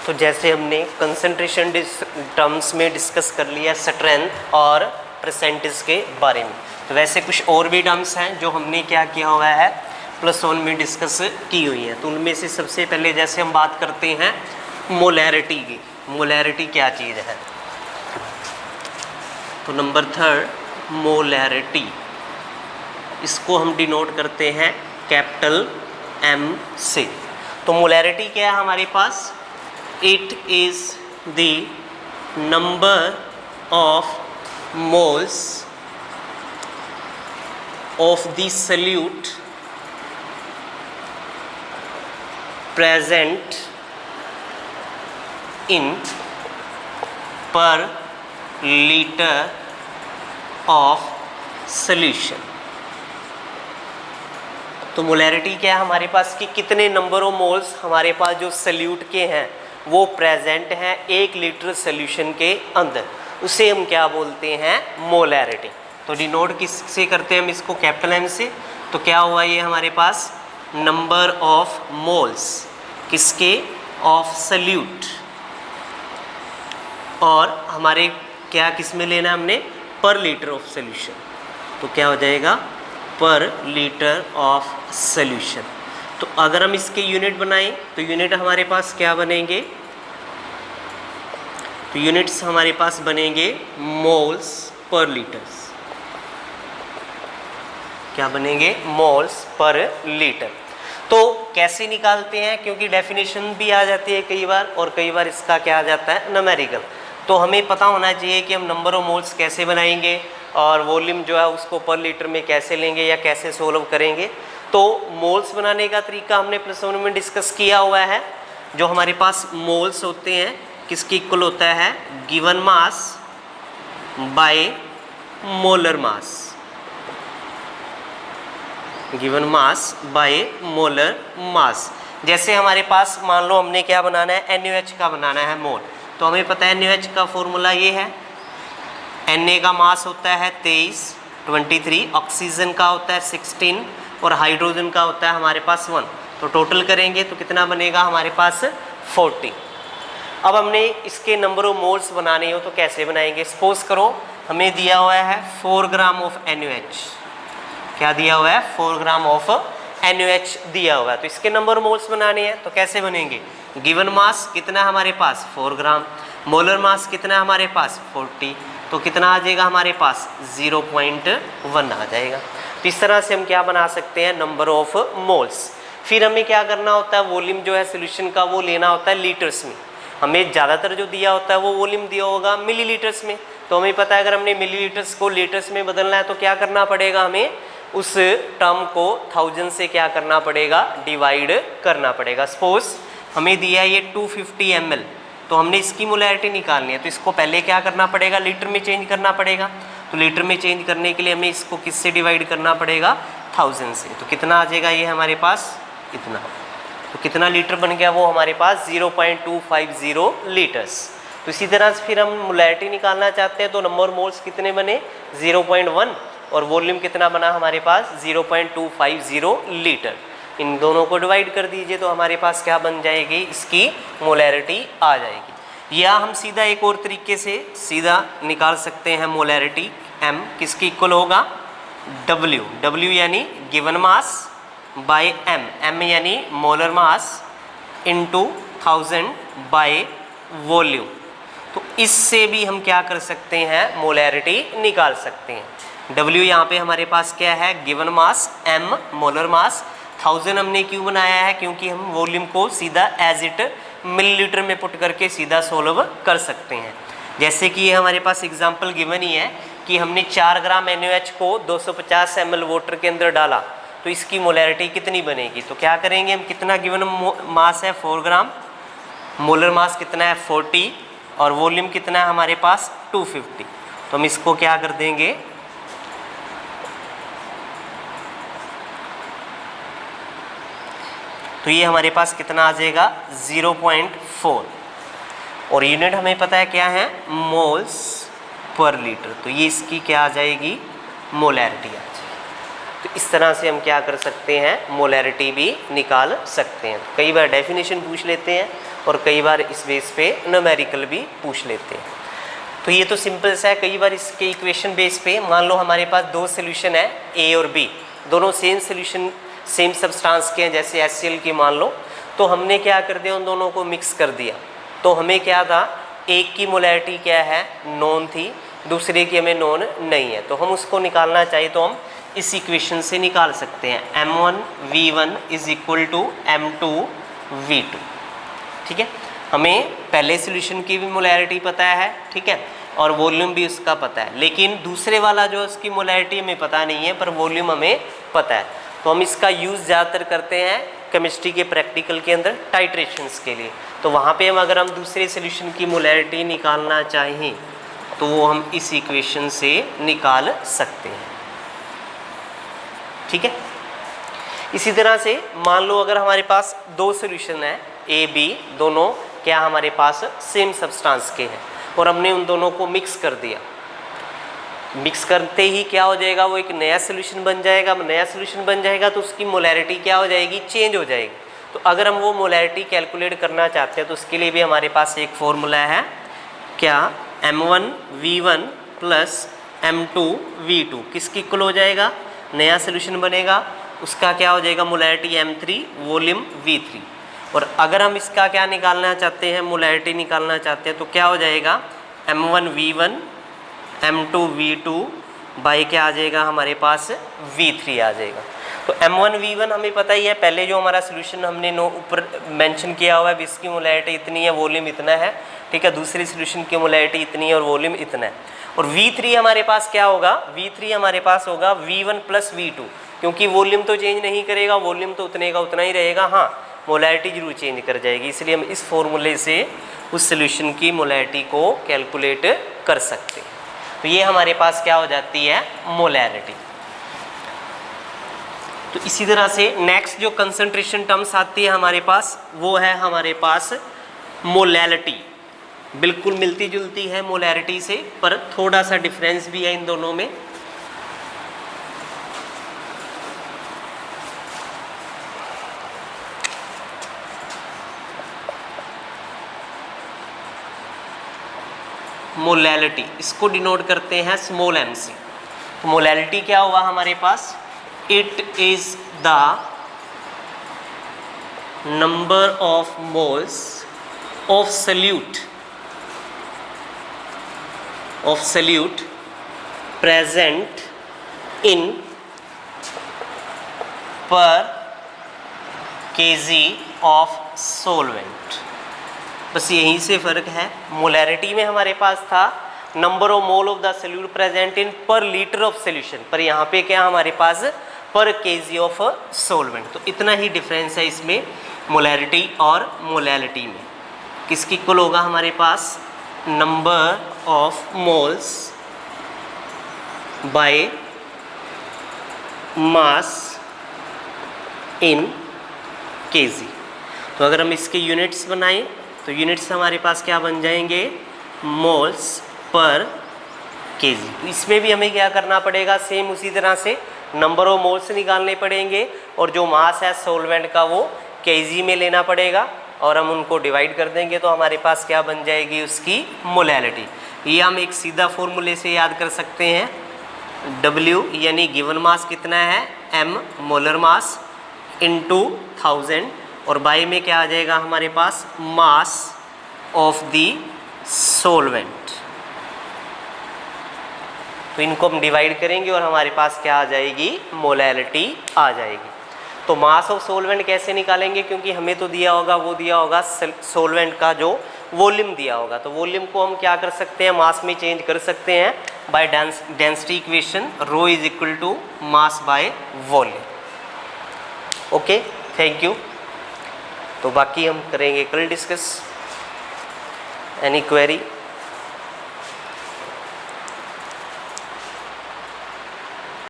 तो जैसे हमने कंसंट्रेशन टर्म्स में डिस्कस कर लिया स्ट्रेंथ और परसेंटेज के बारे में, तो वैसे कुछ और भी टर्म्स हैं जो हमने क्या किया हुआ है +1 में डिस्कस की हुई है। तो उनमें से सबसे पहले जैसे हम बात करते हैं मोलैरिटी की। मोलैरिटी क्या चीज़ है? तो नंबर 3 मोलैरिटी, इसको हम डिनोट करते हैं कैपिटल M से। तो मोलैरिटी क्या है हमारे पास? It is the number of moles of the solute present in per litre of solution. तो मोलैरिटी क्या है हमारे पास कि कितने नंबर ऑफ मोल्स हमारे पास जो सॉल्यूट के हैं वो प्रेजेंट हैं 1 लीटर सॉल्यूशन के अंदर, उसे हम क्या बोलते हैं? मोलैरिटी। तो डिनोट किससे करते हैं हम इसको? कैपिटल M से। तो क्या हुआ ये हमारे पास? नंबर ऑफ मोल्स किसके? Of solute. और हमारे क्या किस में लेना हमने? पर लीटर ऑफ सॉल्यूशन। तो क्या हो जाएगा? पर लीटर ऑफ सॉल्यूशन। तो अगर हम इसके यूनिट बनाएं तो यूनिट हमारे पास क्या बनेंगे? तो यूनिट्स हमारे पास बनेंगे मोल्स पर लीटर्स। क्या बनेंगे? Moles per litre. तो कैसे निकालते हैं? क्योंकि डेफिनेशन भी आ जाती है कई बार और कई बार इसका क्या आ जाता है? न्यूमेरिकल। तो हमें पता होना चाहिए कि हम नंबर ऑफ मोल्स कैसे बनाएंगे और वॉल्यूम जो है उसको पर लीटर में कैसे लेंगे या कैसे सोल्व करेंगे। तो मोल्स बनाने का तरीका हमने +1 में डिस्कस किया हुआ है। जो हमारे पास मोल्स होते हैं किसकी इक्वल होता है? Given mass by molar mass. Given mass by molar mass. जैसे हमारे पास मान लो हमने क्या बनाना है? NaOH का बनाना है मोल। तो हमें पता है NaOH का फॉर्मूला ये है, Na का मास होता है 23, ऑक्सीजन का होता है 16 और हाइड्रोजन का होता है हमारे पास 1। तो टोटल करेंगे तो कितना बनेगा हमारे पास? 40। अब हमने इसके नंबर ऑफ मोल्स बनाने हो तो कैसे बनाएंगे? सपोज करो हमें दिया हुआ है 4 ग्राम ऑफ NaOH। क्या दिया हुआ है? 4 ग्राम ऑफ NaOH दिया हुआ है। तो इसके नंबर ऑफ मोल्स बनाने हैं तो कैसे बनेंगे? गिवन मास कितना हमारे पास? 4 ग्राम। मोलर मास कितना हमारे पास? 40। तो कितना आ जाएगा हमारे पास? 0.1 आ जाएगा। तो इस तरह से हम क्या बना सकते हैं? Number of moles. फिर हमें क्या करना होता है? वॉल्यूम जो है सोल्यूशन का वो लेना होता है लीटर्स में। हमें ज़्यादातर जो दिया होता है वो वॉल्यूम दिया होगा मिलीलीटर्स में। तो हमें पता है अगर हमने मिलीलीटर्स को लीटर्स में बदलना है तो क्या करना पड़ेगा? हमें उस टर्म को 1000 से क्या करना पड़ेगा? डिवाइड करना पड़ेगा। सपोज हमें दिया है ये 250 ml, तो हमने इसकी मोलैरिटी निकालनी है तो इसको पहले क्या करना पड़ेगा? लीटर में चेंज करना पड़ेगा। तो लीटर में चेंज करने के लिए हमें इसको किससे डिवाइड करना पड़ेगा? 1000 से। तो कितना आ जाएगा ये हमारे पास? इतना। तो कितना लीटर बन गया वो हमारे पास? 0.250 लीटर्स। तो इसी तरह से फिर हम मोलैरिटी निकालना चाहते हैं तो नंबर ऑफ मोल्स कितने बने? 0.1 और वॉल्यूम कितना बना हमारे पास? 0.250 लीटर। इन दोनों को डिवाइड कर दीजिए तो हमारे पास क्या बन जाएगी? इसकी मोलैरिटी आ जाएगी। या हम सीधा एक और तरीके से सीधा निकाल सकते हैं मोलैरिटी M किसकी इक्वल होगा? W यानी गिवन मास बाय M यानी molar mass into 1000 by volume. तो इससे भी हम क्या कर सकते हैं? मोलैरिटी निकाल सकते हैं। W यहाँ पे हमारे पास क्या है? Given mass, M molar mass. 1000 हमने क्यों बनाया है? क्योंकि हम वॉल्यूम को सीधा एज इट मिलीलीटर में पुट करके सीधा सोल्व कर सकते हैं। जैसे कि ये हमारे पास एग्जांपल गिवन ही है कि हमने 4 ग्राम NaOH को 250 ml वाटर के अंदर डाला तो इसकी मोलैरिटी कितनी बनेगी? तो क्या करेंगे हम? कितना गिवन मास है? 4 ग्राम। मोलर मास कितना है? 40 और वॉल्यूम कितना है हमारे पास? 250। तो हम इसको क्या कर देंगे? तो ये हमारे पास कितना आ जाएगा? 0.4 और यूनिट हमें पता है क्या है? Moles per litre. तो ये इसकी क्या आ जाएगी? मोलैरिटी आ जाएगी। तो इस तरह से हम क्या कर सकते हैं, मोलैरिटी भी निकाल सकते हैं। कई बार डेफिनेशन पूछ लेते हैं और कई बार इस बेस पे न्यूमेरिकल भी पूछ लेते हैं। तो ये तो सिंपल सा है। कई बार इसके इक्वेशन बेस पे मान लो हमारे पास दो सोल्यूशन है ए और बी, दोनों सेम सोल्यूशन सेम सब्सटेंस के हैं, जैसे HCl की मान लो, तो हमने क्या कर दिया, उन दोनों को मिक्स कर दिया। तो हमें क्या था, एक की मोलैरिटी क्या है, नॉन थी, दूसरे की हमें नॉन नहीं है। तो हम उसको निकालना चाहिए तो हम इस इक्वेशन से निकाल सकते हैं, M1V1 is equal to M2V2। ठीक है, हमें पहले सॉल्यूशन की भी मोलैरिटी पता है, ठीक है, और वॉल्यूम भी उसका पता है, लेकिन दूसरे वाला जो उसकी मोलैरिटी हमें पता नहीं है पर वॉल्यूम हमें पता है। तो हम इसका यूज़ ज़्यादातर करते हैं केमिस्ट्री के प्रैक्टिकल के अंदर टाइट्रेशंस के लिए। तो वहाँ पे हम अगर हम दूसरे सॉल्यूशन की मोलैरिटी निकालना चाहें तो वो हम इस इक्वेशन से निकाल सकते हैं। ठीक है, इसी तरह से मान लो अगर हमारे पास दो सॉल्यूशन है ए बी, दोनों क्या हमारे पास सेम सब्सटेंस के हैं और हमने उन दोनों को मिक्स कर दिया। मिक्स करते ही क्या हो जाएगा, वो एक नया सॉल्यूशन बन जाएगा। नया सॉल्यूशन बन जाएगा तो उसकी मोलैरिटी क्या हो जाएगी, चेंज हो जाएगी। तो अगर हम वो मोलैरिटी कैलकुलेट करना चाहते हैं तो उसके लिए भी हमारे पास एक फॉर्मूला है, क्या, M1V1 प्लस M2V2 किसकी इक्वल हो जाएगा, नया सॉल्यूशन बनेगा, उसका क्या हो जाएगा, मोलैरिटी M3 वॉल्यूम V3। और अगर हम इसका क्या निकालना चाहते हैं, मोलैरिटी निकालना चाहते हैं, तो क्या हो जाएगा, M1V1 M2V2 बाई क्या आ जाएगा, हमारे पास V3 आ जाएगा। तो M1V1 हमें पता ही है, पहले जो हमारा सोल्यूशन हमने ऊपर मेंशन किया हुआ है, इसकी मोलैरिटी इतनी है, वॉल्यूम इतना है, ठीक है, दूसरी सोल्यूशन की मोलैरिटी इतनी है और वॉल्यूम इतना है। और V3 हमारे पास क्या होगा, V3 हमारे पास होगा V1 प्लस V2, क्योंकि वॉल्यूम तो चेंज नहीं करेगा, वॉल्यूम तो उतने का उतना ही रहेगा, हाँ मोलैरिटी जरूर चेंज कर जाएगी। इसलिए हम इस फॉर्मूले से उस सोल्यूशन की मोलैरिटी को कैलकुलेट कर सकते हैं। तो ये हमारे पास क्या हो जाती है, मोलैरिटी। तो इसी तरह से नेक्स्ट जो कंसंट्रेशन टर्म्स आती है हमारे पास, वो है हमारे पास मोलैलिटी। बिल्कुल मिलती जुलती है मोलैरिटी से, पर थोड़ा सा डिफरेंस भी है इन दोनों में। मोलैलिटी इसको डिनोट करते हैं स्मॉल m से। तो मोलैलिटी क्या हुआ हमारे पास, it is the number of moles of solute present in per KG of solvent. बस यहीं से फ़र्क है। मोलैरिटी में हमारे पास था number of mole of the solute present in per litre of solution, पर यहाँ पे क्या हमारे पास पर केजी ऑफ सोलवेंट। तो इतना ही डिफरेंस है इसमें मोलैरिटी और मोलैलिटी में। किसकी इक्वल होगा हमारे पास, number of moles by mass in KG. तो अगर हम इसके यूनिट्स बनाएं तो यूनिट्स हमारे पास क्या बन जाएंगे, मोल्स पर केजी। तो इसमें भी हमें क्या करना पड़ेगा, सेम उसी तरह से नंबर ऑफ मोल्स निकालने पड़ेंगे और जो मास है सोलवेंट का वो केजी में लेना पड़ेगा और हम उनको डिवाइड कर देंगे तो हमारे पास क्या बन जाएगी, उसकी मोलैलिटी। ये हम एक सीधा फॉर्मूले से याद कर सकते हैं, W यानी गिवन मास कितना है, M मोलर मास इनटू 1000 और बाई में क्या आ जाएगा हमारे पास, मास ऑफ दी सोलवेंट। तो इनको हम डिवाइड करेंगे और हमारे पास क्या आ जाएगी, मोलैलिटी आ जाएगी। तो मास ऑफ सोलवेंट कैसे निकालेंगे, क्योंकि हमें तो दिया होगा, वो दिया होगा सोलवेंट का जो वॉल्यूम दिया होगा। तो वॉल्यूम को हम क्या कर सकते हैं, मास में चेंज कर सकते हैं by density equation, rho is equal to mass by volume. Okay, thank you. तो बाकी हम करेंगे कल डिस्कस। Any query?